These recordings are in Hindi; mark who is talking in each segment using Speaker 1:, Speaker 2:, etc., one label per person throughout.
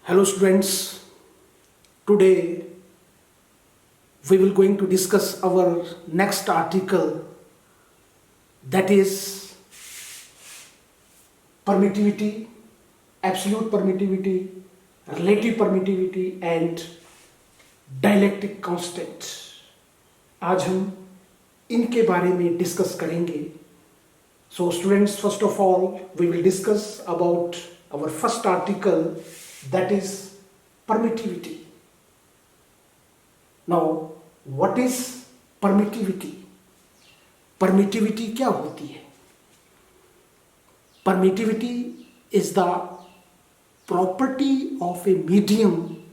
Speaker 1: Hello students, today we will going to discuss our next article, that is permittivity, absolute permittivity, relative permittivity and dialectic constant. आज हम इनके बारे में डिस्कस करेंगे। So students, first of all we will discuss about our first article, that is permittivity. Now what is permittivity? Permittivity क्या होती है? Permittivity is the property of a medium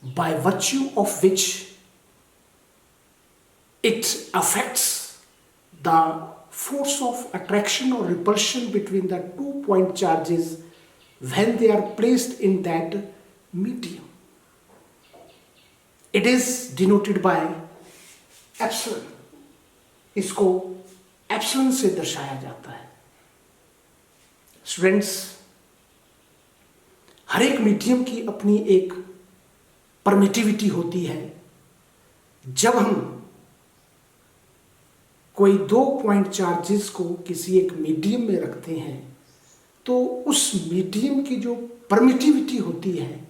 Speaker 1: by virtue of which it affects the force of attraction or repulsion between the 2-point charges when they are placed in that medium. It is denoted by epsilon. इसको epsilon से दर्शाया जाता है। स्टूडेंट्स, हर एक मीडियम की अपनी एक परमिटिविटी होती है। जब हम कोई 2-पॉइंट चार्जेस को किसी एक मीडियम में रखते हैं तो उस मीडियम की जो परमिटिविटी होती है,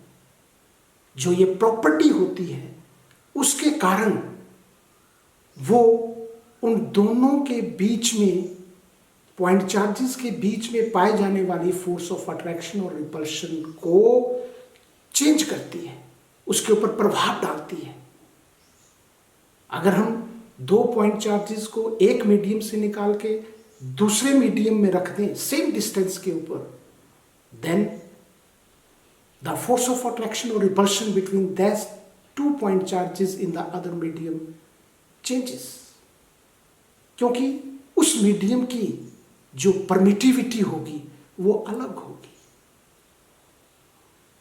Speaker 1: जो ये प्रॉपर्टी होती है, उसके कारण वो उन दोनों के बीच में, पॉइंट चार्जेस के बीच में पाए जाने वाली फोर्स ऑफ अट्रैक्शन और रिपल्शन को चेंज करती है, उसके ऊपर प्रभाव डालती है। अगर हम 2-पॉइंट चार्जेस को एक मीडियम से निकाल के दूसरे मीडियम में रख दें सेम डिस्टेंस के ऊपर, then the force of attraction और रिपल्शन बिटवीन दैट 2-पॉइंट charges in the other medium changes, क्योंकि उस मीडियम की जो परमिटिविटी होगी वो अलग होगी।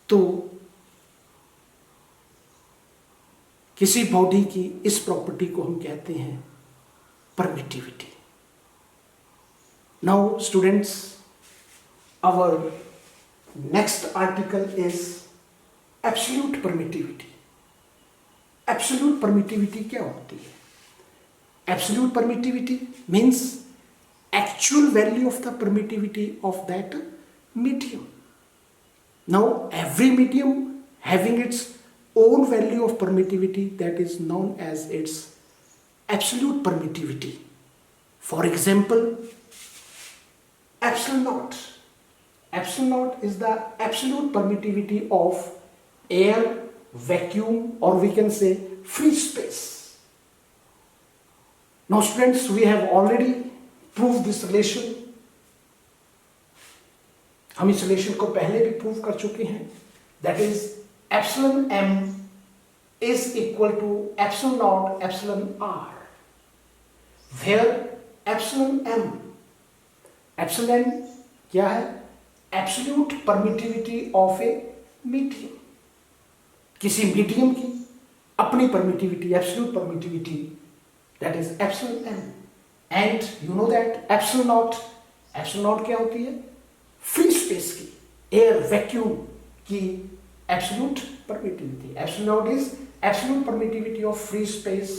Speaker 1: तो किसी बॉडी की इस प्रॉपर्टी को हम कहते हैं permittivity. Now students, our next article is absolute permittivity. Absolute permittivity क्या होती है? Absolute permittivity means actual value of the permittivity of that medium. Now every medium having its own value of permittivity, that is known as its absolute permittivity. For example, epsilon naught. Epsilon naught is the absolute permittivity of air, vacuum, or we can say free space. Now students, we have already prove this relation. हम इस रिलेशन को पहले भी प्रूव कर चुके हैं। That is epsilon m is equal to epsilon naught epsilon r, where epsilon m, epsilon क्या है? Absolute permittivity of a medium. किसी मीडियम की अपनी permittivity, absolute permittivity, that is epsilon m. And you know that epsilon naught क्या होती है? फ्री स्पेस की, एयर, वैक्यूम की absolute permittivity. Epsilon naught is absolute permittivity of free space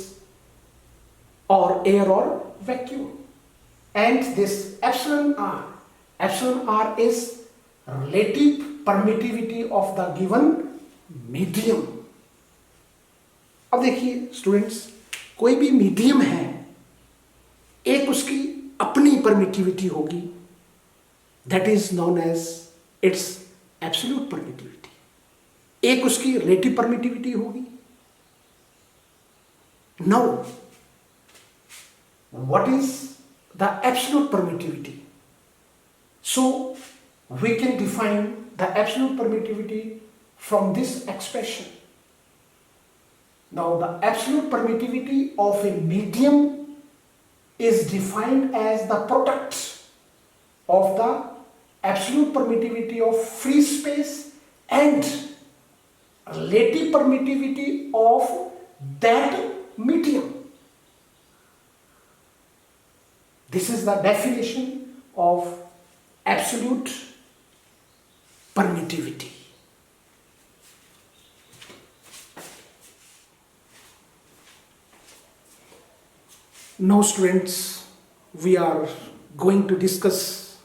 Speaker 1: और एयर और vacuum. And this epsilon are is relative permittivity of the given medium. अब देखिए स्टूडेंट्स, कोई भी मीडियम है, एक उसकी अपनी परमिटिविटी होगी, that is known as its absolute permittivity. एक उसकी रिलेटिव परमिटिविटी होगी। Now what is the absolute permittivity? So we can define the absolute permittivity from this expression. Now the absolute permittivity of a medium is defined as the product of the absolute permittivity of free space and relative permittivity of that medium. This is the definition of absolute permittivity. Now students, we are going to discuss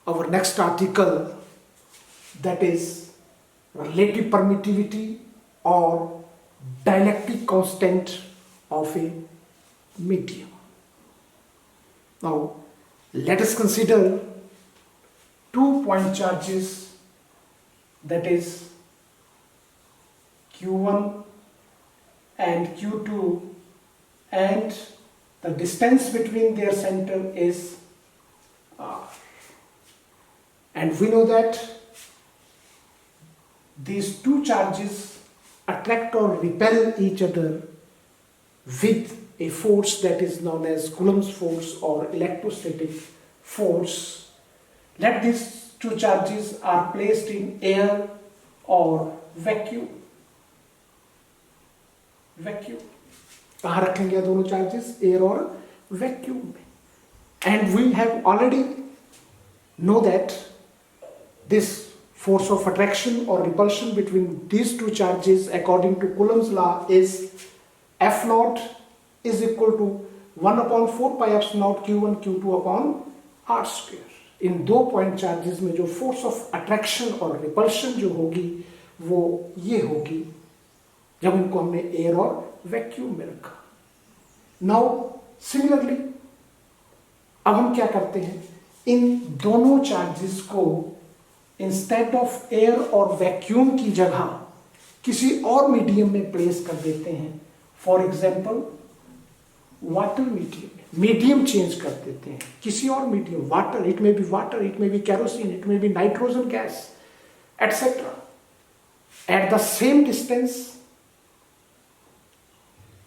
Speaker 1: our next article, that is relative permittivity or dielectric constant of a medium. Now let us consider 2 point charges, that is Q1 and Q2, and the distance between their center is R. And we know that these two charges attract or repel each other with a force that is known as Coulomb's force or electrostatic force. Let these two charges are placed in air or vacuum. कहाँ रखेंगे दोनों चार्जेस? एयर और वैक्यूम में. And we have already know that this force of attraction or repulsion between these two charges according to Coulomb's law is F naught is equal to 1 upon 4 pi epsilon naught Q1 Q2 upon R square. इन दो पॉइंट चार्जेस में जो फोर्स ऑफ अट्रैक्शन और रिपल्शन जो होगी वो ये होगी जब इनको हमने एयर और वैक्यूम में रखा. नाउ सिमिलरली अब हम क्या करते हैं, इन दोनों चार्जेस को इंस्टेड ऑफ एयर और वैक्यूम की जगह किसी और मीडियम में प्लेस कर देते हैं. For example water medium change कर देते हैं, किसी और medium, water, it may be water, it may be kerosene, it may be nitrogen gas etcetera, at the same distance.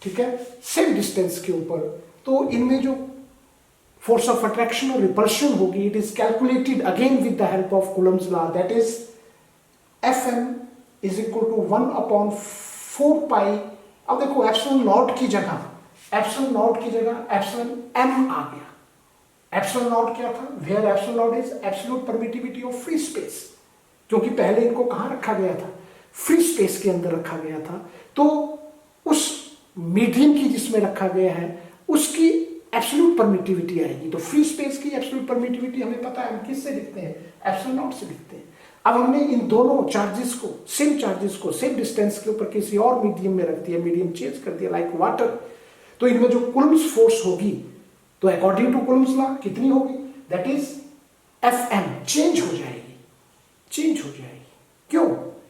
Speaker 1: ठीक है, सेम डिस्टेंस के ऊपर. तो इनमें जो फोर्स ऑफ अट्रैक्शन और रिपल्शन होगी, it is calculated again with the help of Coulomb's law, that is Fm is equal to 1 upon 4 pi. अब देखो एप्सिलॉन नॉट की जगह एप्सिलॉन m आ गया. एप्सिलॉन नॉट क्या था? Where epsilon naught is absolute permittivity of free space, क्योंकि पहले इनको कहां रखा गया था? फ्री स्पेस के अंदर रखा गया था. तो उस मीडियम की जिसमें रखा गया है उसकी एब्सोल्यूट परमिटिविटी आएगी. तो फ्री स्पेस की एब्सोल्यूट परमिटिविटी हमें पता है, हम किससे लिखते हैं? एप्सिलॉन नॉट से लिखते हैं. अब हमने इन दोनों चार्जेस को, सेम डिस्टेंस के ऊपर किसी और मीडियम में रख दिया, मीडियम चेंज कर दिया लाइक वाटर. तो इनमें जो कूलम्स फोर्स होगी, तो अकॉर्डिंग टू कूलम्स लॉ कितनी होगी? दैट इज Fm चेंज हो जाएगी. क्यों?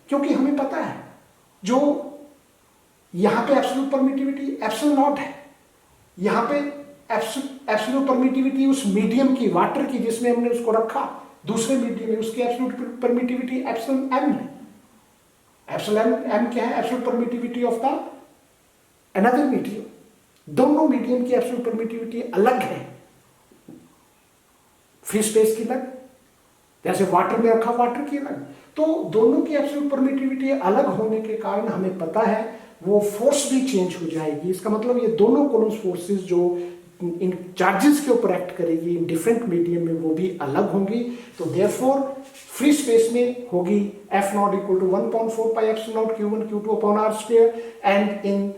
Speaker 1: क्योंकि हमें पता है जो यहां पे एब्सोल्यूट परमिटिविटी एप्सिलॉन नॉट है, यहां पे एब्सोल्यूट परमिटिविटी उस मीडियम की, वाटर की, जिसमें हमने उसको रखा, दूसरे मीडियम में, उसकी एब्सोल्यूट परमिटिविटी एप्सिलॉन m है. एप्सिलॉन m क्या है? Absolute permittivity of the another medium. दोनों मीडियम की एब्सोल्यूट परमिटिविटी अलग है, फ्री स्पेस की अलग, जैसे वाटर में रखा वाटर की अलग. तो दोनों की एब्सोल्यूट परमिटिविटी अलग होने के कारण हमें पता है वो फोर्स भी चेंज हो जाएगी. इसका मतलब ये दोनों कूलम्स फोर्सेस जो इन चार्जेस के ऊपर एक्ट करेगी इन डिफरेंट मीडियम में, वो भी अलग होंगी. तो देयरफॉर फ्री स्पेस में होगी F naught equal to 1/4 pi epsilon naught Q1 Q2 upon R square, and in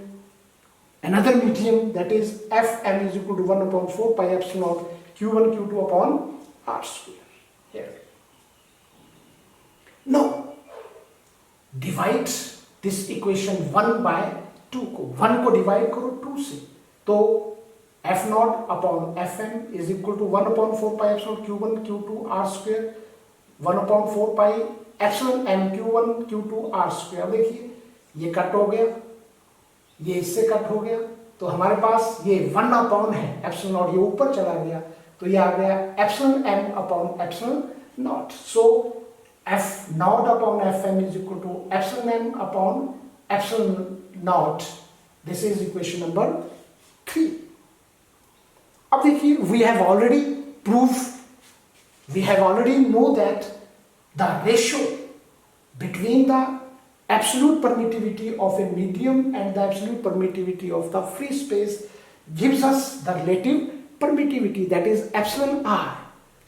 Speaker 1: another medium that is Fm is equal to 1/4 pi epsilon naught Q1 Q2 upon R square here. Now divide this equation 1 by 2 को, 1 को डिवाइड करो 2 से, तो F naught upon Fm is equal to 1/4 pi epsilon Q1 Q2 R square, 1/4 pi epsilon m Q1 Q2 R square. देखिए ये कट हो गया, ये इससे कट हो गया, तो हमारे पास ये 1 अपॉन है एप्सिलॉन नॉट, ये ऊपर चला गया, तो ये आ गया epsilon m upon epsilon naught. So F naught upon Fm is equal to epsilon m upon epsilon naught. This is equation number 3. अब देखिए, we have already know that the ratio between the absolute permittivity of a medium and the absolute permittivity of the free space gives us the relative permittivity, that is epsilon r.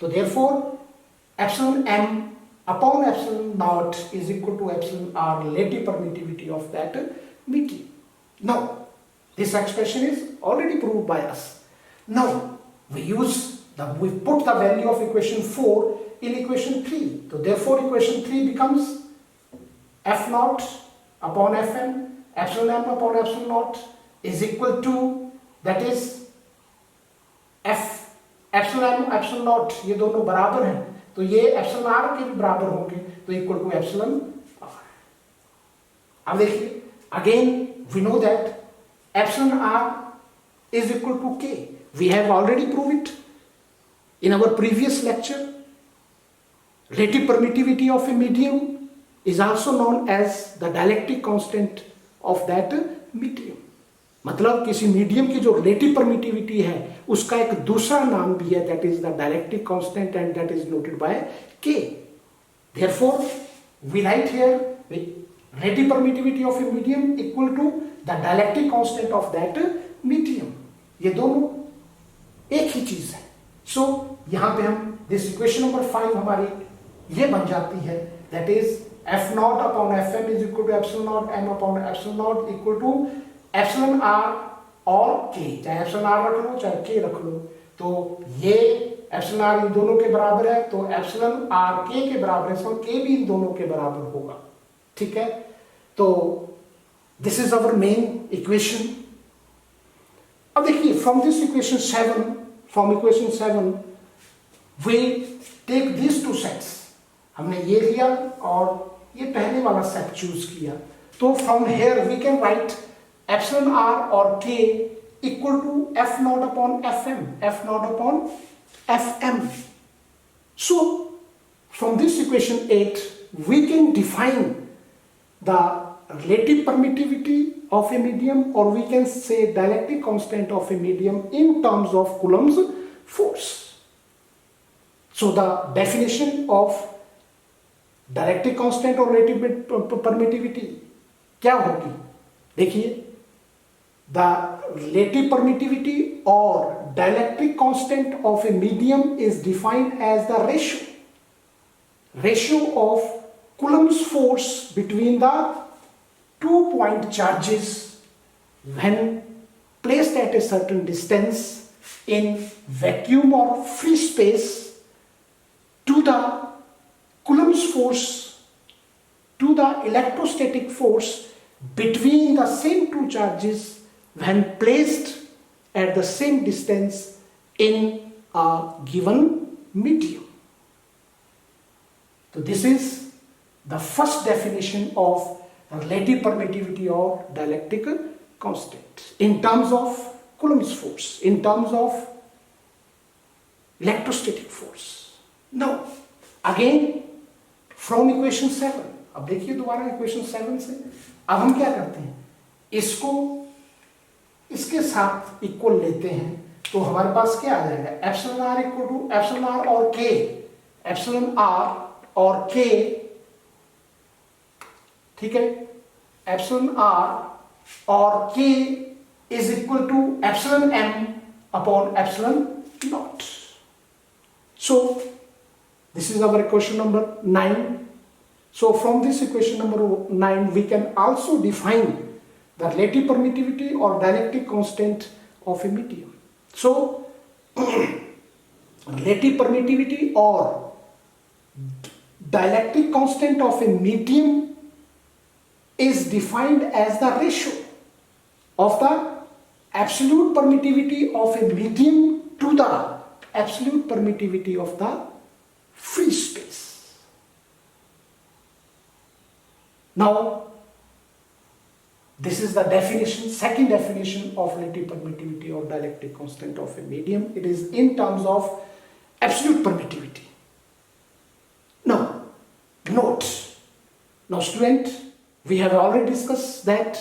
Speaker 1: So therefore epsilon m upon epsilon naught is equal to epsilon r, relative permittivity of that medium. Now This expression is already proved by us. Now we put the value of equation 4 in equation 3. So therefore equation 3 becomes f naught upon fm epsilon m upon epsilon naught is equal to, that is f epsilon m epsilon naught, ये दोनों बराबर हैं तो ये epsilon r के भी बराबर होंगे, तो इक्वल टू epsilon r. अब देखिए again we know that epsilon r is equal to k. We have already proved it in our previous lecture. Relative permittivity of a medium is also known as the dielectric constant of that medium. मतलब किसी मीडियम की जो रिलेटिव परमिटिविटी है उसका एक दूसरा नाम भी है, that is the dielectric constant and that is noted by K. Therefore we write here relative permittivity of a medium equal to the dielectric constant of that medium. ये दोनों एक ही चीज है. सो यहां पे हम दिस इक्वेशन नंबर 5 हमारी ये बन जाती है, that is f naught upon fm is equal to epsilon naught m upon epsilon naught equal to epsilon r और k. चाहे epsilon r रख लो चाहे k रख लो, तो ये epsilon r इन दोनों के बराबर है तो epsilon r k के बराबर है, सो k भी इन दोनों के बराबर होगा. ठीक है, तो this is our main equation. अब देखिए from this equation 7, from equation 7 we take this two sets. हमने ये लिया और ये पहले वाला सेट चूज किया, तो from here we can write epsilon R और K equal to F naught upon F M, F naught upon F M. So from this equation 8 we can define the relative permittivity of a medium, or we can say dielectric constant of a medium in terms of Coulomb's force. So the definition of dielectric constant or relative permittivity क्या होगी? देखिए, the relative permittivity or dielectric constant of a medium is defined as the ratio of Coulomb's force between the 2-point charges when placed at a certain distance in vacuum or free space to the Coulomb's force, to the electrostatic force between the same two charges when placed at the same distance in a given medium. So this is the first definition of relative permittivity or dielectric constant in terms of Coulomb's force, in terms of electrostatic force. Now again from equation 7, अब देखिए दोबारा इक्वेशन 7 से अब हम क्या करते हैं, इसको इसके साथ इक्वल लेते हैं, तो हमारे पास क्या आ जाएगा, epsilon R equal to epsilon R और के, एप्सिलॉन आर और के. ठीक है, एप्सिलॉन आर और K is equal to epsilon M upon epsilon naught. So this is our equation number 9. So from this equation number 9 we can also define the relative permittivity or dielectric constant of a medium. So relative permittivity or dielectric constant of a medium is defined as the ratio of the absolute permittivity of a medium to the absolute permittivity of the free space. Now this is the definition, second definition of relative permittivity or dielectric constant of a medium. It is in terms of absolute permittivity. Now note, now student, we have already discussed that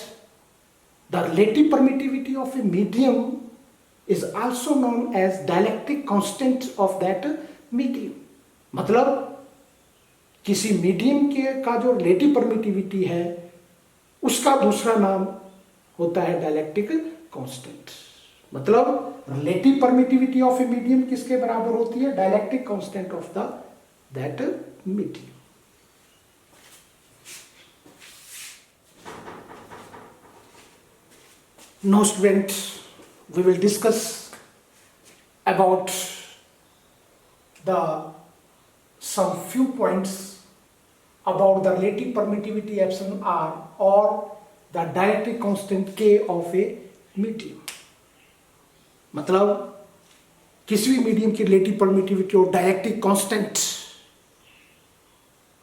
Speaker 1: the relative permittivity of a medium is also known as dielectric constant of that medium. मतलब किसी मीडियम के का जो रिलेटिव परमिटिविटी है उसका दूसरा नाम होता है डायलेक्ट्रिक कांस्टेंट. मतलब relative permittivity of a medium किसके बराबर होती है, dielectric constant of the that medium. Now student, we will discuss about some few points about the relative permittivity epsilon r or the dielectric constant k of a medium. मतलब किसी भी मीडियम की रिलेटिव परमिटिविटी और डायलेक्ट्रिक कांस्टेंट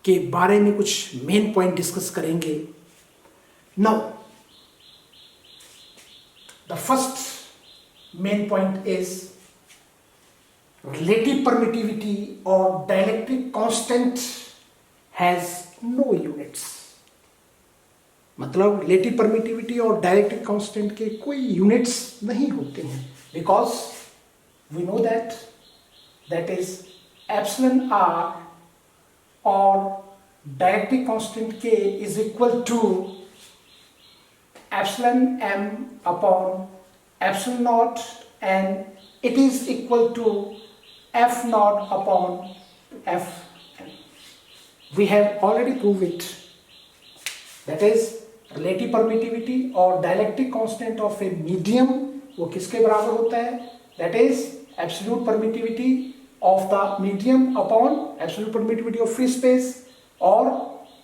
Speaker 1: के बारे में कुछ मेन पॉइंट डिस्कस करेंगे. Now the first main point is relative permittivity or dielectric constant has no units. मतलब relative permittivity और dielectric constant के कोई units नहीं होते हैं, because we know that is epsilon r or dielectric constant k is equal to epsilon m upon epsilon naught, and it is equal to f naught upon f n. We have already proved it. That is relative permittivity और dielectric constant of a medium वो किसके बराबर होता है? That is absolute permittivity of the medium upon absolute permittivity of free space, और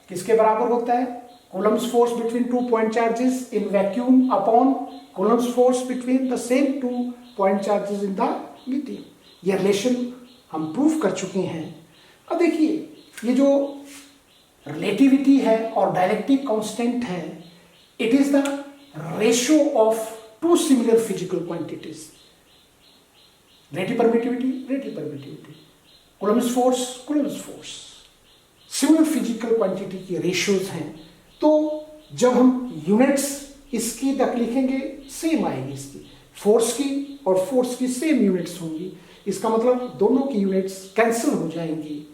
Speaker 1: किसके बराबर होता है? Coulomb's force between two point charges in vacuum upon Coulomb's force between the same two point charges in the medium. ये रिलेशन हम प्रूव कर चुके हैं. अब देखिए, ये जो रिलेटिविटी है और डायलेक्ट्रिक कांस्टेंट है, it is the ratio of two similar physical quantities. Relative permittivity, Coulomb's force, similar physical quantity की रेशियोज हैं. तो जब हम यूनिट्स इसकी तक लिखेंगे सेम आएगी, इसकी फोर्स की और फोर्स की सेम यूनिट्स होंगी. इसका मतलब दोनों की यूनिट्स कैंसिल हो जाएंगी.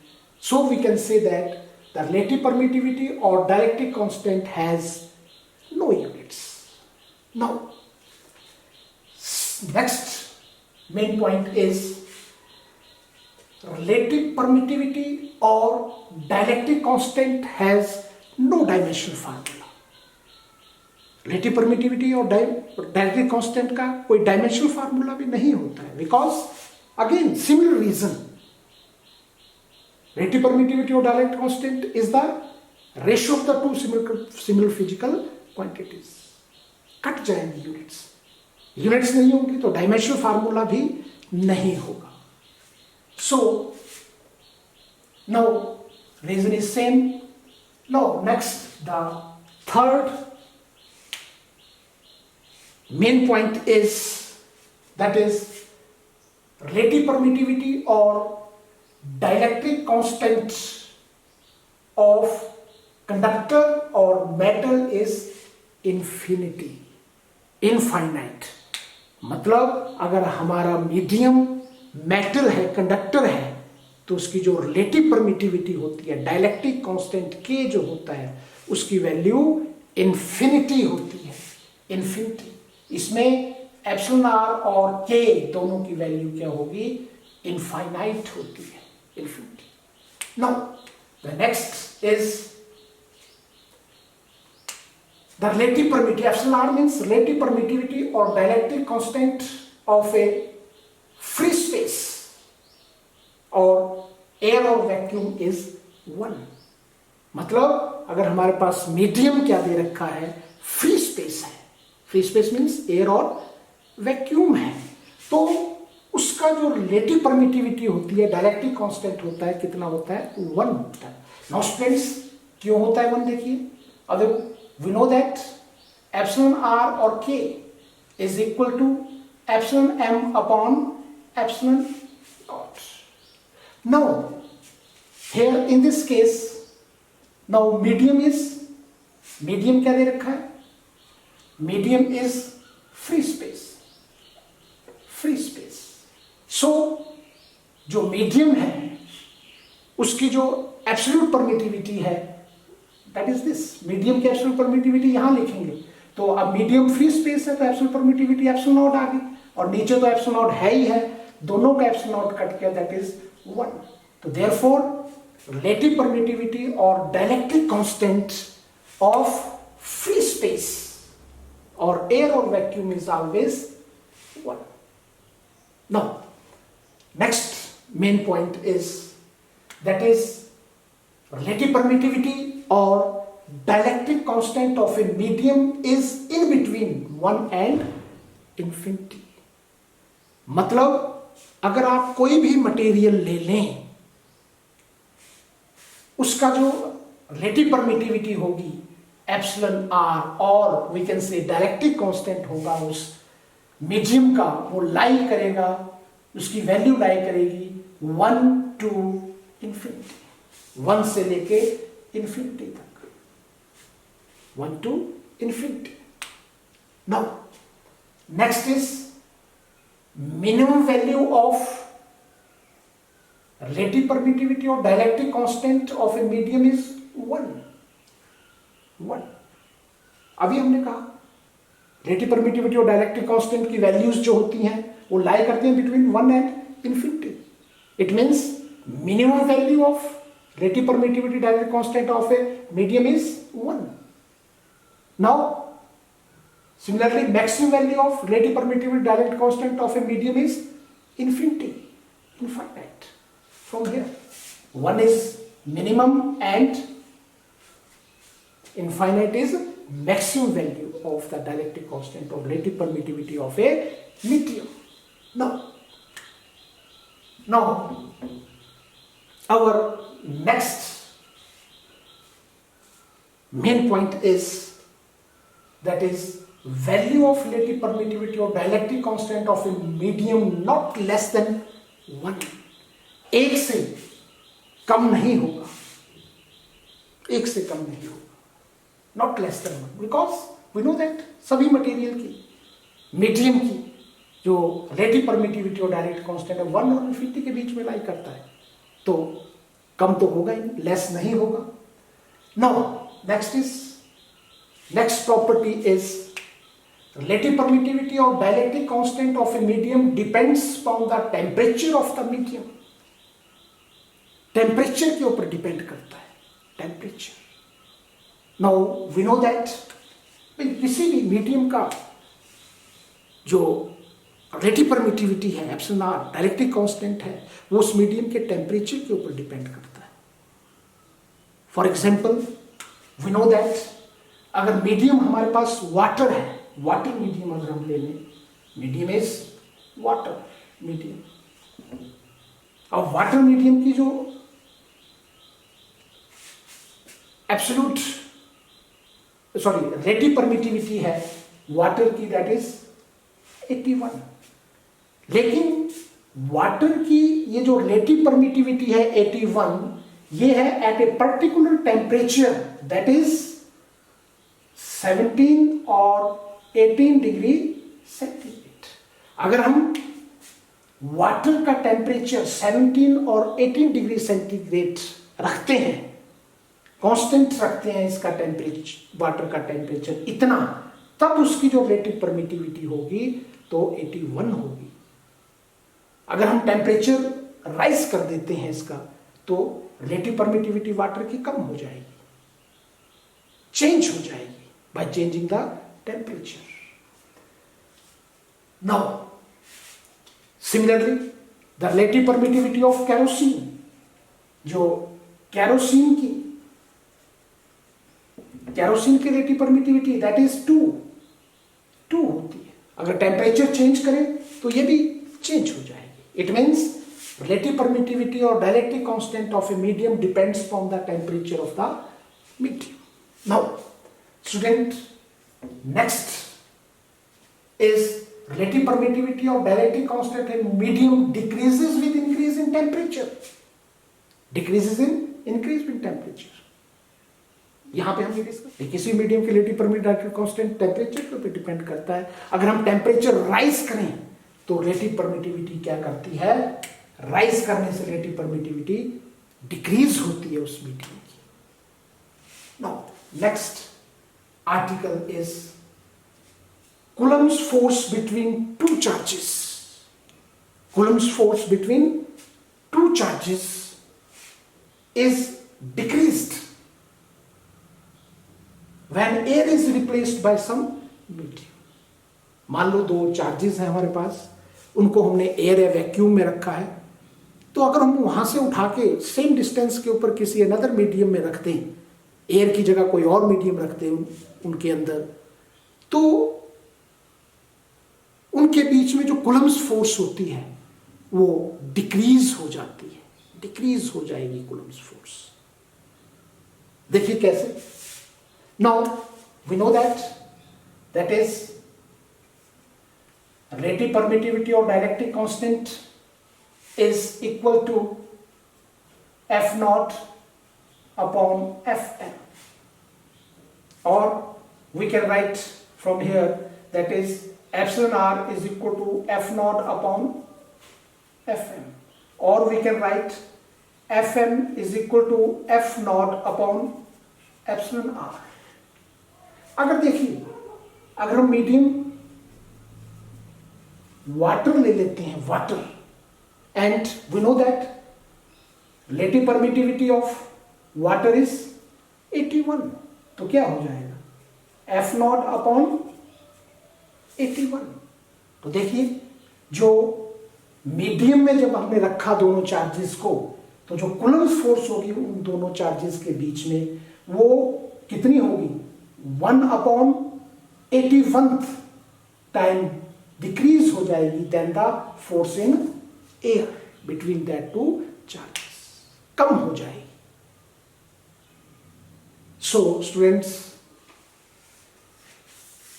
Speaker 1: So we can say that the relative permittivity और dielectric constant has no units. Now next main point is relative permittivity और dielectric constant has no dimensional formula. Relative permittivity और डायलेक्ट्रिक कांस्टेंट का कोई डायमेंशनल फार्मूला भी नहीं होता है, because again similar reason. Relative permittivity और dielectric constant is the ratio of the two similar physical quantities. Cut जाएंगी यूनिट्स नहीं होंगी तो डायमेंशनल फार्मूला भी नहीं होगा. So now reason is same. Now next the third main point is that is relative permittivity or dielectric constant of conductor or metal is infinite. मतलब अगर हमारा मीडियम मेटल है, कंडक्टर है, तो उसकी जो रिलेटिव परमिटिविटी होती है, डायलेक्ट्रिक कांस्टेंट के जो होता है, उसकी वैल्यू इन्फिनिटी होती है. इन्फिनिटी. इसमें एप्सिलॉन आर और के दोनों की वैल्यू क्या होगी? इनफाइनाइट होती है, infinity. Now the next is the relative permittivity. Epsilon R means relative permittivity और dielectric constant of a free space और एयर और वैक्यूम इज 1. मतलब अगर हमारे पास मीडियम क्या दे रखा है? फ्री स्पेस है. फ्री स्पेस मीन्स एयर और वैक्यूम है, तो उसका जो रिलेटिव परमिटिविटी होती है, डायलेक्ट्रिक कांस्टेंट होता है, कितना होता है? 1 होता है. नाउ स्टूडेंट्स, क्यों होता है 1? देखिए, अगर we know that epsilon R और K is equal to epsilon M upon epsilon naught. Now here in this case, now medium क्या दे रखा है? Medium is free space. So जो मीडियम है उसकी जो एब्सोल्यूट परमिटिविटी है, दैट इज दिस. मीडियम की एब्सोल्यूट परमिटिविटी यहां लिखेंगे, तो अब मीडियम फ्री स्पेस है तो एब्सोल्यूट परमिटिविटी एप्सिलॉन नॉट आ गई, और नीचे तो एप्सिलॉन नॉट है ही है, दोनों का एप्सिलॉन नॉट कट किया, दैट इज 1. तो देयरफॉर रिलेटिव परमिटिविटी और dielectric constant of free space or air or vacuum is always 1. Now, next main point is, that is relative permittivity or dielectric constant of a medium is in between 1 and infinity. मतलब अगर आप कोई भी मटेरियल ले लें, उसका जो रिलेटिव परमिटिविटी होगी एप्सिलॉन आर, और we can say directive constant होगा उस मीडियम का, वो लाई करेगा, उसकी वैल्यू लाई करेगी 1 टू इंफिनिटी, 1 से लेके इंफिनिटी तक, 1 to infinity. Now next is minimum value of relative permittivity or dielectric constant of a medium is 1. अभी हमने कहा relative permittivity और dielectric constant की वैल्यूज जो होती हैं वो लाई करते हैं between 1 and infinity. It means minimum value of relative permittivity dielectric constant of a medium is 1. Now similarly, maximum value of relative permittivity dielectric constant of a medium is infinity, infinite. From here, 1 is minimum and infinite is maximum value of the dielectric constant of relative permittivity of a medium. Now, our next main point is, that is value of relative permittivity or dielectric constant of a medium not less than 1. 1 से कम नहीं होगा, 1 से कम नहीं होगा, not less than 1, because we know that सभी मटेरियल की मीडियम की जो relative permittivity और dielectric constant है 1 और infinity के बीच में लाई करता है, तो कम तो होगा ही, लेस नहीं होगा. Now next property is relative permittivity or dielectric constant of a medium depends upon the temperature of the medium. Temperature के ऊपर डिपेंड करता है, temperature. Now we know that किसी भी मीडियम का जो relative permittivity है एप्सिलॉन आर, डायरेक्टिव कांस्टेंट है, वो उस मीडियम के टेम्परेचर के ऊपर डिपेंड करता है. For example we know that अगर मीडियम हमारे पास वाटर है, वाटर मीडियम अगर हम ले लें, मीडियम इज वाटर मीडियम, और वाटर मीडियम की जो एब्सोल्यूट रिलेटिव परमिटिविटी है वाटर की, दैट इज 81. लेकिन वाटर की ये जो रिलेटिव परमिटिविटी है 81, ये है at a particular temperature, that is 17 और 18 डिग्री सेंटीग्रेड. अगर हम वाटर का टेम्परेचर 17 और 18 डिग्री सेंटीग्रेड रखते हैं, कांस्टेंट रखते हैं इसका टेम्परेचर, वाटर का टेम्परेचर इतना, तब उसकी जो रिलेटिव परमिटिविटी होगी तो 81 होगी. अगर हम टेम्परेचर राइज कर देते हैं इसका, तो रिलेटिव परमिटिविटी वाटर की कम हो जाएगी, चेंज हो जाएगी by changing the temperature. Now similarly the relative permittivity of kerosene, जो केरोसिन की रिलेटिव परमिटिविटी दैट इज 2 होती है. अगर टेम्परेचर चेंज करें तो ये भी चेंज हो जाएगी. इट मीन्स रिलेटिव परमिटिविटी और dielectric constant of a medium depends upon the temperature of the medium. Now student, next is relative permittivity of dielectric constant in medium decreases with increase in temperature. Decreases in increase in temperature. यहां पे हम ये डिस्कस, किसी मीडियम की relative permittivity constant टेम्परेचर के ऊपर डिपेंड करता है. अगर हम टेम्परेचर राइज करें तो relative permittivity क्या करती है, राइज करने से relative permittivity डिक्रीज होती है उस मीडियम की. Now next article is Coulomb's force between two charges. Coulomb's force between two charges is decreased when air is replaced by some medium. मान लो दो चार्जेस हैं हमारे पास, उनको हमने एयर या वैक्यूम में रखा है, तो अगर हम वहां से उठा के सेम डिस्टेंस के ऊपर किसी अनदर मीडियम में रखते हैं, एयर की जगह कोई और मीडियम रखते हैं उनके अंदर, तो उनके बीच में जो कूलम्ब्स फोर्स होती है वो डिक्रीज हो जाती है, डिक्रीज हो जाएगी कूलम्ब्स फोर्स। देखिए कैसे। Now we know that is relative permittivity of dielectric constant is equal to F naught upon Fm, or we can write from here that is epsilon r is equal to F naught upon Fm, or we can write Fm is equal to F naught upon epsilon r। अगर देखिए, अगर हम मीडियम वाटर ले लेते हैं, water, and we know that relative permittivity of water is 81, तो क्या हो जाएगा F नॉट अपॉन 81। तो देखिए, जो मीडियम में जब हमने रखा दोनों चार्जेस को, तो जो कूलम्ब फोर्स होगी उन दोनों चार्जेस के बीच में वो कितनी होगी, 1 अपॉन 81th टाइम डिक्रीज हो जाएगी then the force in air between that two charges, कम हो जाएगी। So students,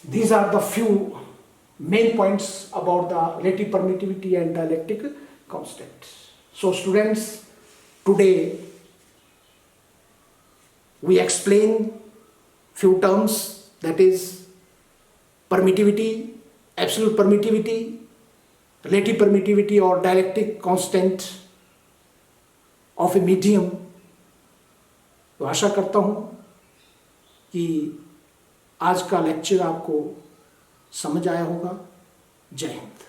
Speaker 1: these are the few main points about the relative permittivity and dielectric constant. So students, today we explain few terms, that is permittivity, absolute permittivity, relative permittivity or dielectric constant of a medium। तो आशा करता हूँ कि आज का लेक्चर आपको समझ आया होगा। जय हिंद।